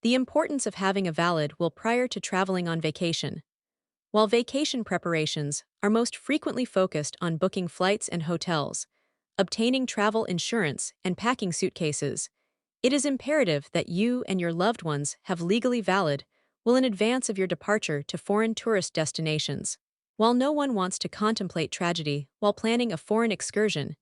The importance of having a valid will prior to traveling on vacation. While vacation preparations are most frequently focused on booking flights and hotels, obtaining travel insurance, and packing suitcases, it is imperative that you and your loved ones have legally valid will in advance of your departure to foreign tourist destinations. While no one wants to contemplate tragedy while planning a foreign excursion,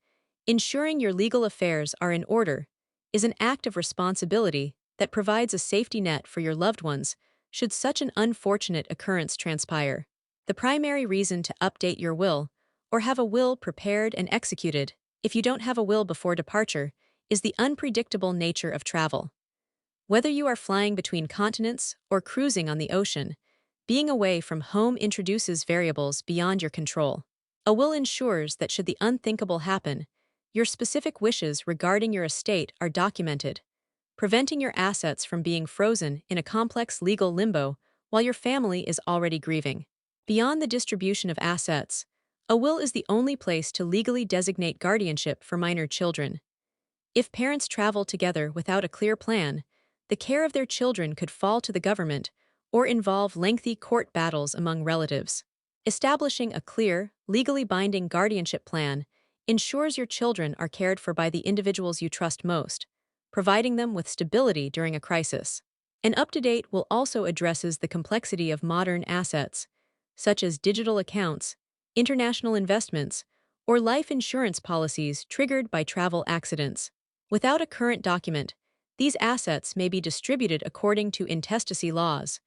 ensuring your legal affairs are in order is an act of responsibility that provides a safety net for your loved ones should such an unfortunate occurrence transpire. The primary reason to update your will or have a will prepared and executed, if you don't have a will before departure, is the unpredictable nature of travel. Whether you are flying between continents or cruising on the ocean, being away from home introduces variables beyond your control. A will ensures that should the unthinkable happen, your specific wishes regarding your estate are documented, preventing your assets from being frozen in a complex legal limbo while your family is already grieving. Beyond the distribution of assets, a will is the only place to legally designate guardianship for minor children. If parents travel together without a clear plan, the care of their children could fall to the government or involve lengthy court battles among relatives. Establishing a clear, legally binding guardianship plan ensures your children are cared for by the individuals you trust most, providing them with stability during a crisis. An up-to-date will also addresses the complexity of modern assets, such as digital accounts, international investments, or life insurance policies triggered by travel accidents. Without a current document, these assets may be distributed according to intestacy laws,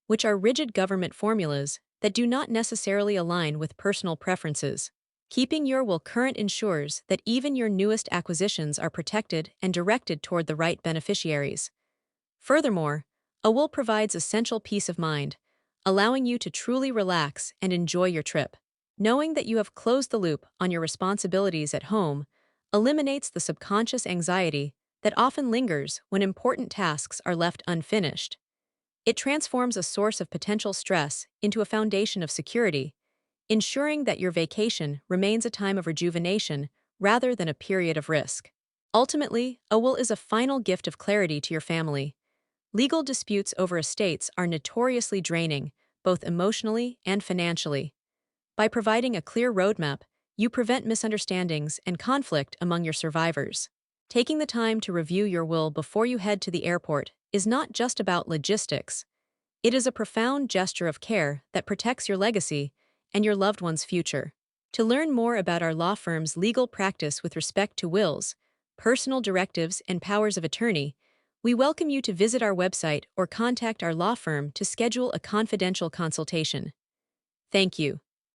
which are rigid government formulas that do not necessarily align with personal preferences. Keeping your will current ensures that even your newest acquisitions are protected and directed toward the right beneficiaries. Furthermore, a will provides essential peace of mind, allowing you to truly relax and enjoy your trip. Knowing that you have closed the loop on your responsibilities at home eliminates the subconscious anxiety that often lingers when important tasks are left unfinished. It transforms a source of potential stress into a foundation of security, ensuring that your vacation remains a time of rejuvenation rather than a period of risk. Ultimately, a will is a final gift of clarity to your family. Legal disputes over estates are notoriously draining, both emotionally and financially. By providing a clear roadmap, you prevent misunderstandings and conflict among your survivors. Taking the time to review your will before you head to the airport is not just about logistics. It is a profound gesture of care that protects your legacy and your loved one's future. To learn more about our law firm's legal practice with respect to wills, personal directives, and powers of attorney, we welcome you to visit our website or contact our law firm to schedule a confidential consultation. Thank you.